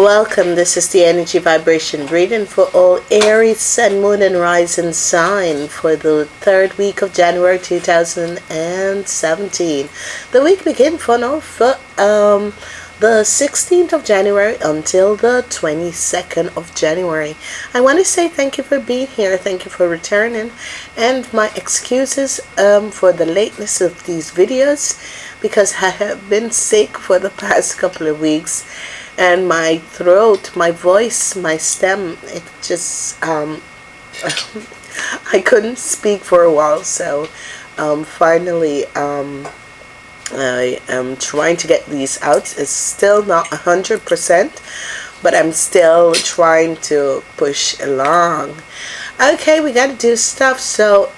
Welcome. This is the energy vibration reading for all Aries, Sun, Moon, and Rising sign for the third week of January 2017. The week begins for the 16th of January until the 22nd of January. I want to say thank you for being here. Thank you for returning. And my excuses for the lateness of these videos, because I have been sick for the past couple of weeks. And my throat, my voice, my stem, it just, I couldn't speak for a while. So finally, I am trying to get these out. It's still not 100%, but I'm still trying to push along. Okay, we got to do stuff. So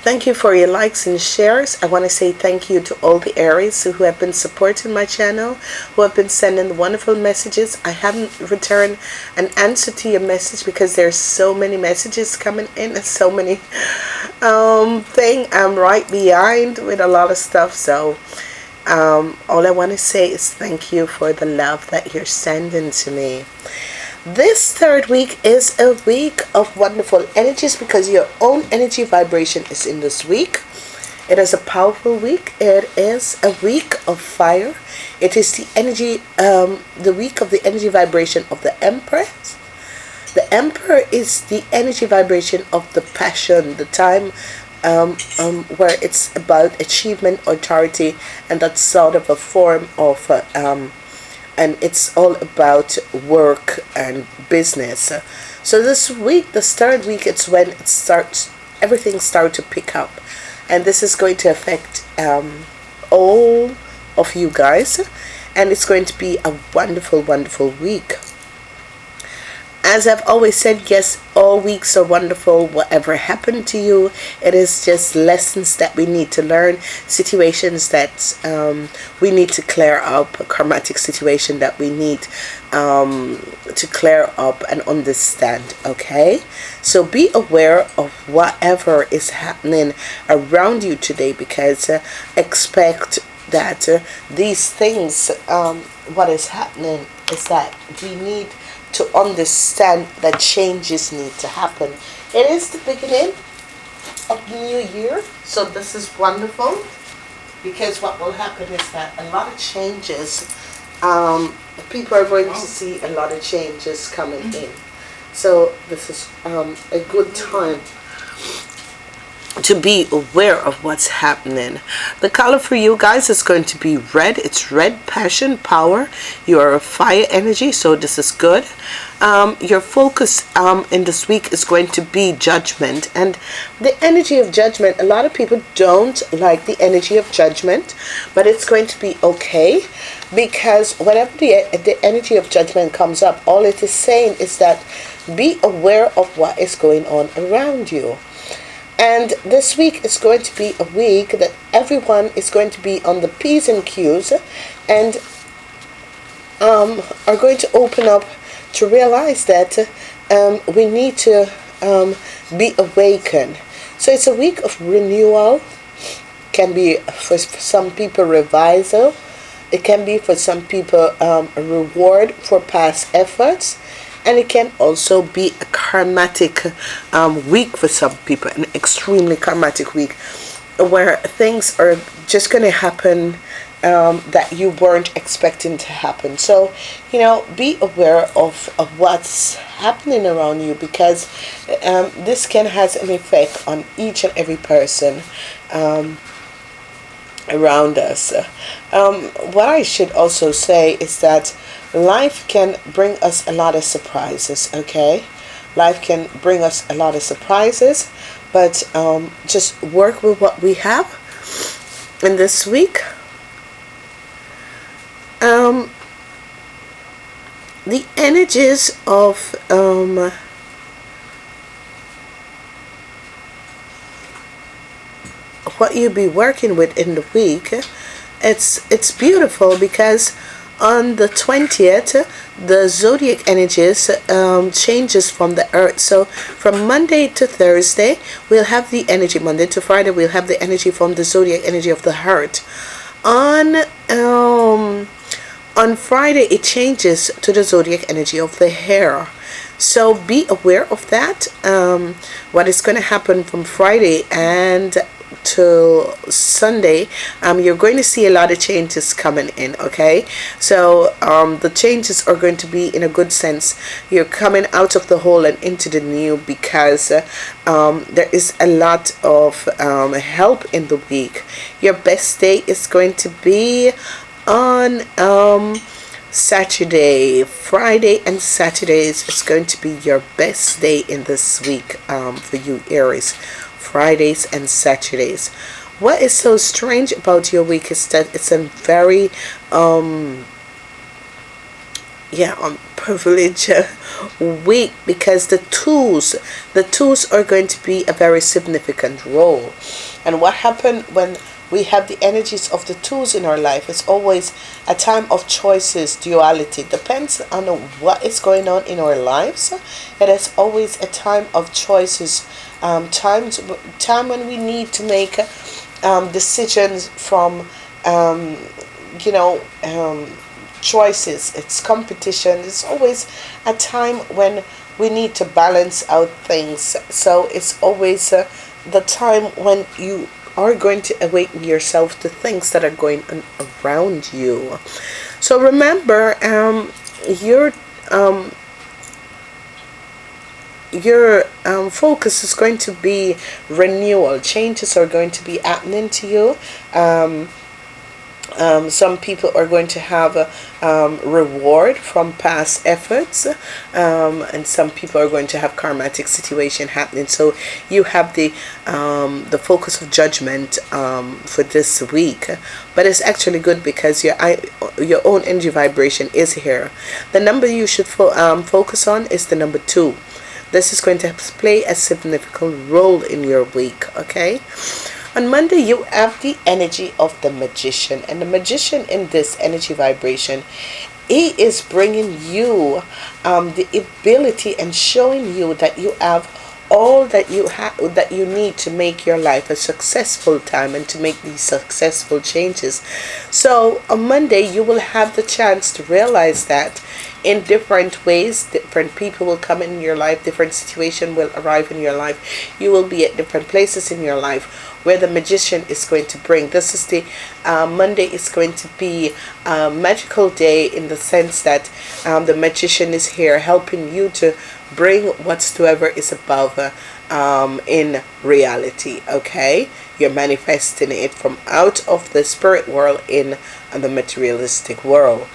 thank you for your likes and shares. I want to say thank you to all the Aries who have been supporting my channel, who have been sending wonderful messages. I haven't returned an answer to your message because there's so many messages coming in and so many things. I'm right behind with a lot of stuff. So all I want to say is thank you for the love that you're sending to me. This third week is a week of wonderful energies because your own energy vibration is in this week. It is a powerful week. It is a week of fire. It is the energy, the week of the energy vibration of the Empress. The Emperor is the energy vibration of the passion, the time where it's about achievement, authority, and that sort of a form of and it's all about work and business. So this week, the third week, it's when it starts, everything starts to pick up. And this is going to affect all of you guys. And it's going to be a wonderful, wonderful week. As I've always said, yes, all weeks are wonderful. Whatever happened to you, it is just lessons that we need to learn, situations that we need to clear up, a karmatic situation that we need to clear up and understand, okay? So be aware of whatever is happening around you today, because expect that these things, what is happening is that we need to understand that changes need to happen. It is the beginning of the new year, so this is wonderful, because what will happen is that a lot of changes, people are going to see a lot of changes coming in. So this is a good time to be aware of what's happening. The color for you guys is going to be red. It's red, passion, power. You are a fire energy, so this is good. Your focus in this week is going to be judgment, and the energy of judgment, a lot of people don't like the energy of judgment, but it's going to be okay, because whenever the energy of judgment comes up, all it is saying is that be aware of what is going on around you. And this week is going to be a week that everyone is going to be on the P's and Q's and are going to open up to realize that we need to be awakened. So it's a week of renewal. Can be for some people revisal. It can be for some people a reward for past efforts. And it can also be a karmatic week for some people, an extremely karmatic week, where things are just going to happen that you weren't expecting to happen. So, you know, be aware of what's happening around you, because this can has an effect on each and every person around us. What I should also say is that life can bring us a lot of surprises, okay? Life can bring us a lot of surprises, but just work with what we have in this week. The energies of what you'll be working with in the week, it's beautiful, because on the 20th, the zodiac energies changes from the earth. So from Monday to Thursday, we'll have the energy. Monday to Friday, we'll have the energy from the zodiac energy of the heart. On On Friday, it changes to the zodiac energy of the hair. So be aware of that. What is going to happen from Friday and till Sunday, you're going to see a lot of changes coming in. Okay, so the changes are going to be in a good sense. You're coming out of the hole and into the new, because there is a lot of help in the week. Your best day is going to be on Saturday. Friday and Saturdays is going to be your best day in this week for you Aries. Fridays and Saturdays. What is so strange about your week is that it's a very privilege week, because the tools are going to be a very significant role. And what happened when we have the energies of the tools in our life? It's always a time of choices, duality. Depends on what is going on in our lives. It is always a time of choices. Time when we need to make decisions from choices. It's competition. It's always a time when we need to balance out things. So it's always the time when you are going to awaken yourself to things that are going on around you. So remember, your focus is going to be renewal. Changes are going to be happening to you. Some people are going to have a reward from past efforts, and some people are going to have karmatic situation happening. So you have the focus of judgment for this week, but it's actually good because your own energy vibration is here. The number you should focus on is the number 2. This is going to play a significant role in your week. Okay. On Monday, you have the energy of the magician. And the magician in this energy vibration, he is bringing you the ability and showing you that you have all that you need to make your life a successful time and to make these successful changes. So on Monday, you will have the chance to realize that in different ways. Different people will come in your life, different situation will arrive in your life. You will be at different places in your life where the magician is going to bring. This is the Monday is going to be a magical day, in the sense that the magician is here helping you to bring whatsoever is above in reality. Okay, you're manifesting it from out of the spirit world in the materialistic world.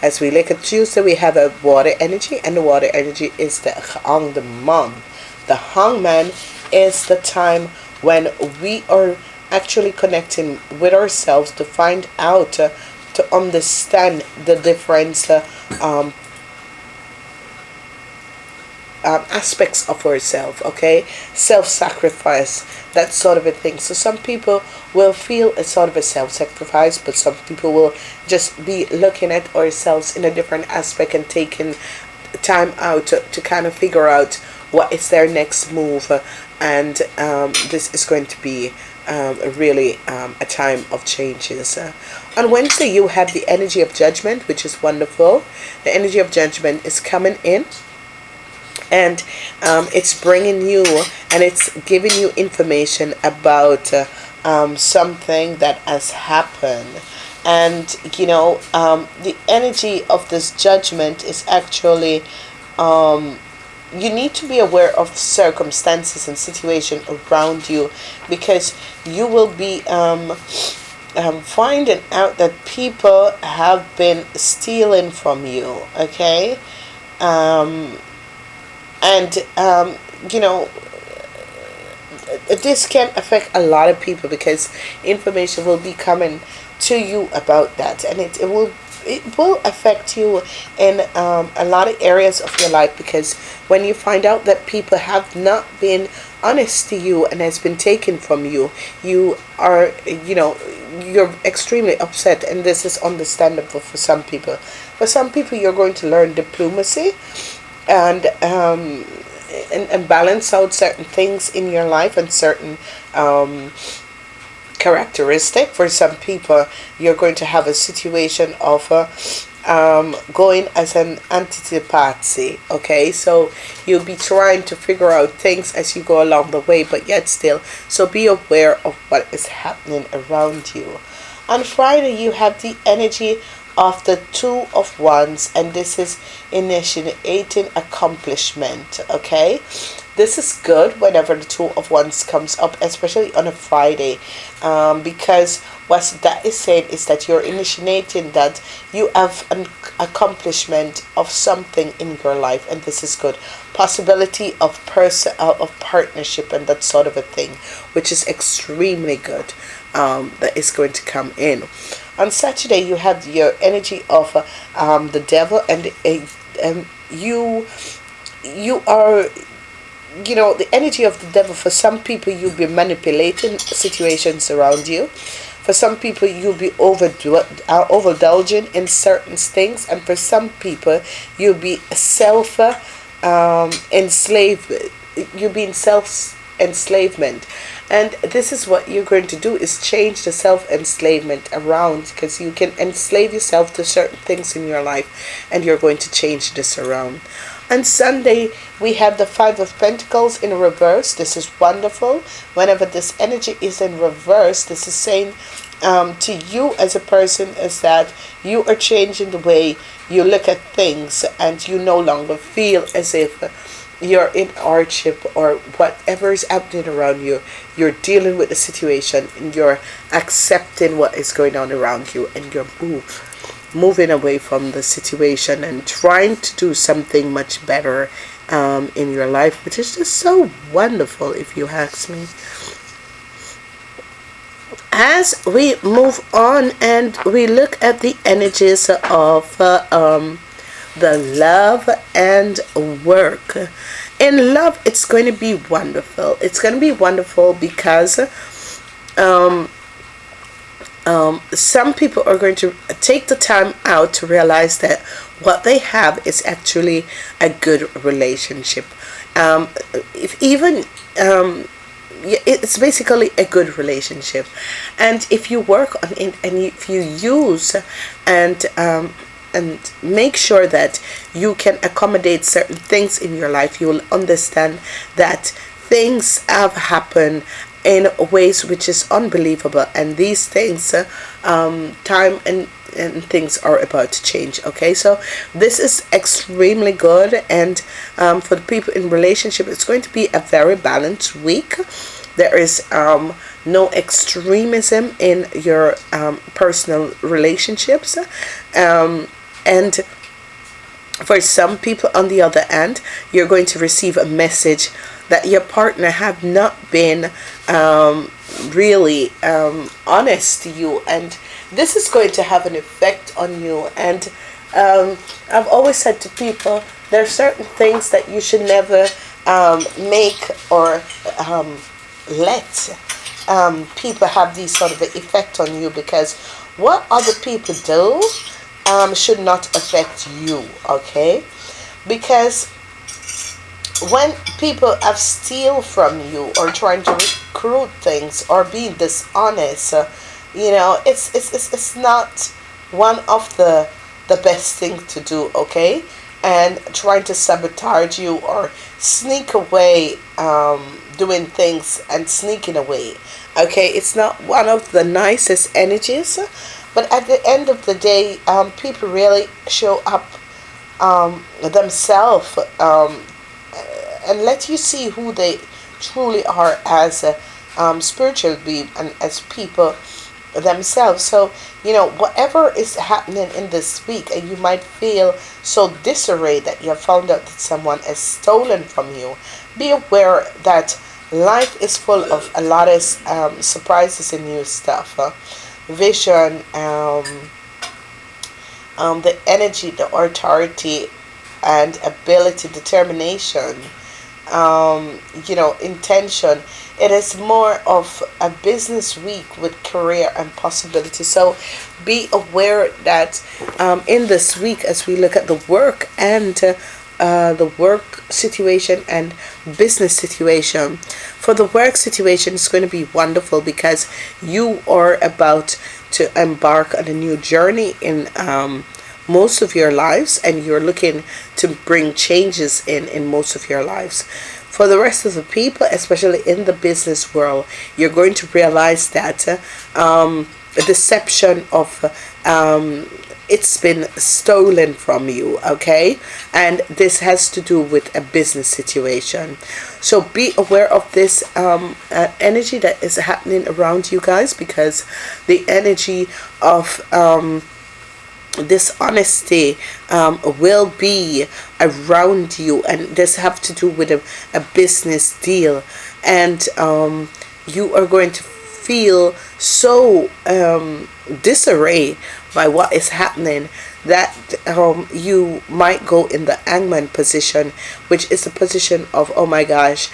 As we look at Tuesday, we have a water energy, and the water energy is the hangman. The hangman is the time when we are actually connecting with ourselves to find out, to understand the different aspects of ourselves. Okay, self-sacrifice, that sort of a thing. So some people will feel a sort of a self-sacrifice, but some people will just be looking at ourselves in a different aspect and taking time out to kind of figure out what is their next move. And this is going to be really a time of changes. On Wednesday, you have the energy of judgment, which is wonderful. The energy of judgment is coming in, and it's bringing you, and it's giving you information about something that has happened. And the energy of this judgment is actually you need to be aware of circumstances and situation around you, because you will be finding out that people have been stealing from you. Okay, and this can affect a lot of people, because information will be coming to you about that, and it will affect you in a lot of areas of your life, because when you find out that people have not been honest to you and has been taken from you, you are you're extremely upset, and this is understandable for some people. For some people, you're going to learn diplomacy and balance out certain things in your life and certain characteristic. For some people, you're going to have a situation of going as an antipathy. Okay, so you'll be trying to figure out things as you go along the way, but yet still, so be aware of what is happening around you. On Friday, you have the energy of the Two of Wands, and this is initiating accomplishment. Okay, this is good whenever the Two of Wands comes up, especially on a Friday, because what that is saying is that you're initiating that you have an accomplishment of something in your life, and this is good. Possibility of of partnership and that sort of a thing, which is extremely good. That is going to come in. On Saturday, you have your energy of the devil, and you are, you know, the energy of the devil. For some people, you'll be manipulating situations around you. For some people, you'll be overindulging in certain things, and for some people, you'll be enslaved. You'll be in enslavement, and this is what you're going to do, is change the self-enslavement around, because you can enslave yourself to certain things in your life, and you're going to change this around. On Sunday, we have the Five of Pentacles in reverse. This is wonderful. Whenever this energy is in reverse, this is saying to you as a person is that you are changing the way you look at things, and you no longer feel as if you're in hardship or whatever is happening around you. You're dealing with the situation, and you're accepting what is going on around you, and you're moving away from the situation and trying to do something much better in your life, which is just so wonderful, if you ask me. As we move on and we look at the energies of the love and work. In love, it's going to be wonderful. It's going to be wonderful because some people are going to take the time out to realize that what they have is actually a good relationship. It's basically a good relationship, and if you work on it and if you use and make sure that you can accommodate certain things in your life, you will understand that things have happened in ways which is unbelievable, and these things time and things are about to change. Okay, so this is extremely good, and for the people in relationship, it's going to be a very balanced week. There is no extremism in your personal relationships, and for some people, on the other hand, you're going to receive a message that your partner have not been really honest to you, and this is going to have an effect on you. And I've always said to people, there are certain things that you should never make or let people have these sort of effect on you, because what other people do should not affect you. Okay, because when people have steal from you or trying to recruit things or being dishonest, it's not one of the best thing to do. Okay, and trying to sabotage you or sneak away, doing things and sneaking away. Okay, it's not one of the nicest energies, but at the end of the day, people really show up themselves and let you see who they truly are as a spiritual being and as people themselves. So, whatever is happening in this week, and you might feel so disarray that you have found out that someone has stolen from you, be aware that life is full of a lot of surprises and new stuff. Vision, the energy, the authority, and ability, determination, intention. It is more of a business week with career and possibility. So be aware that in this week, as we look at the work and the work situation and business situation, for the work situation, it's going to be wonderful because you are about to embark on a new journey in most of your lives, and you're looking to bring changes in most of your lives. For the rest of the people, especially in the business world, you're going to realize that a deception of it's been stolen from you, okay? And this has to do with a business situation. So be aware of this energy that is happening around you guys, because the energy of dishonesty will be around you, and this have to do with a business deal, and you are going to feel so disarray by what is happening, that you might go in the hangman position, which is the position of, oh my gosh,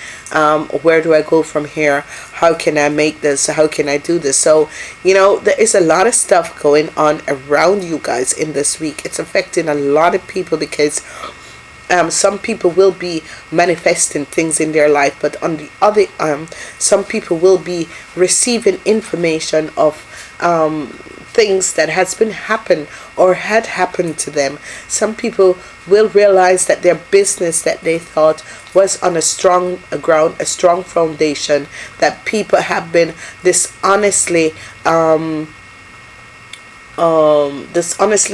where do I go from here? How can I make this? How can I do this? So, there is a lot of stuff going on around you guys in this week. It's affecting a lot of people, because some people will be manifesting things in their life, but on the other some people will be receiving information of things that has been happened or had happened to them. Some people will realize that their business that they thought was on a strong ground, a strong foundation, that people have been dishonestly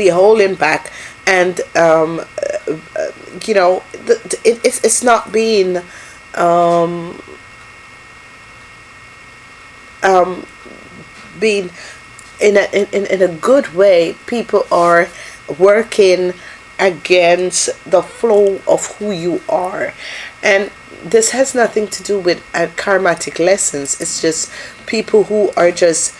holding back, and it's not being being in a good way. People are working against the flow of who you are, and this has nothing to do with karmatic lessons. It's just people who are just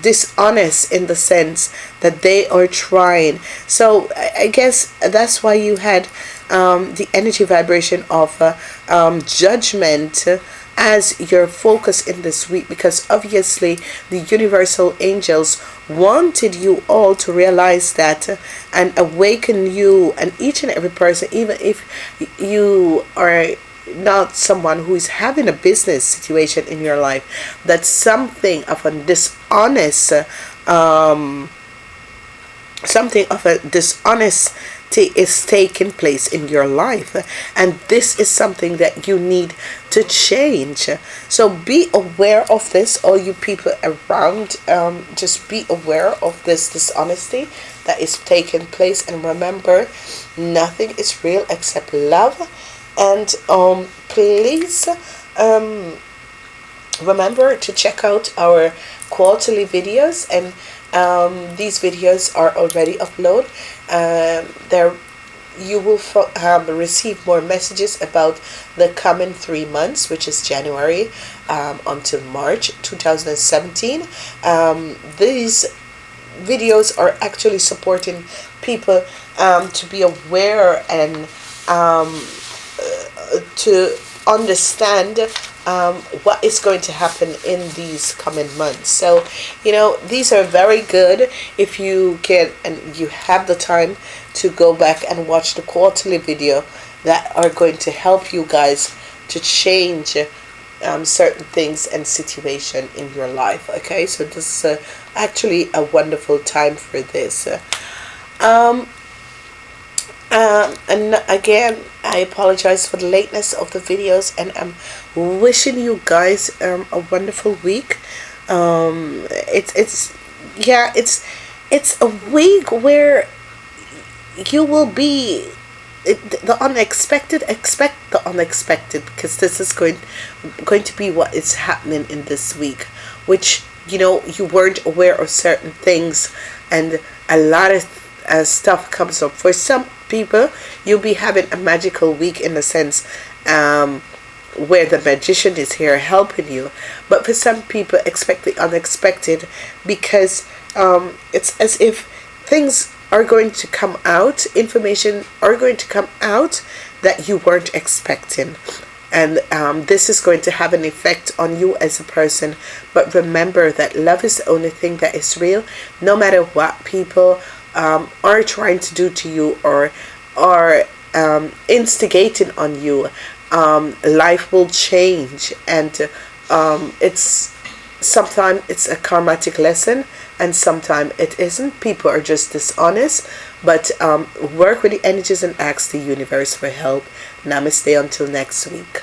dishonest in the sense that they are trying. So I guess that's why you had the energy vibration of judgment as your focus in this week, because obviously the universal angels wanted you all to realize that and awaken you, and each and every person, even if you are not someone who is having a business situation in your life, that something of a dishonest dishonesty is taking place in your life, and this is something that you need to change. So be aware of this, all you people around. Just be aware of this dishonesty that is taking place, and remember, nothing is real except love. And please remember to check out our quarterly videos, and these videos are already uploaded. There you will receive more messages about the coming 3 months, which is January until March 2017. These videos are actually supporting people to be aware and to understand what is going to happen in these coming months. So these are very good if you can and you have the time to go back and watch the quarterly video that are going to help you guys to change certain things and situation in your life. Okay, so this is actually a wonderful time for this. And again, I apologize for the lateness of the videos, and I'm wishing you guys a wonderful week. It's a week where you will be the unexpected. Expect the unexpected, because this is going to be what is happening in this week, which you weren't aware of certain things, and a lot of stuff comes up. For some people, you'll be having a magical week in the sense where the magician is here helping you, but for some people, expect the unexpected, because it's as if things are going to come out, information are going to come out that you weren't expecting, and this is going to have an effect on you as a person. But remember that love is the only thing that is real, no matter what people are trying to do to you or are instigating on you. Life will change, and it's sometimes it's a karmatic lesson, and sometimes it isn't. People are just dishonest. But work with the energies and ask the universe for help. Namaste until next week.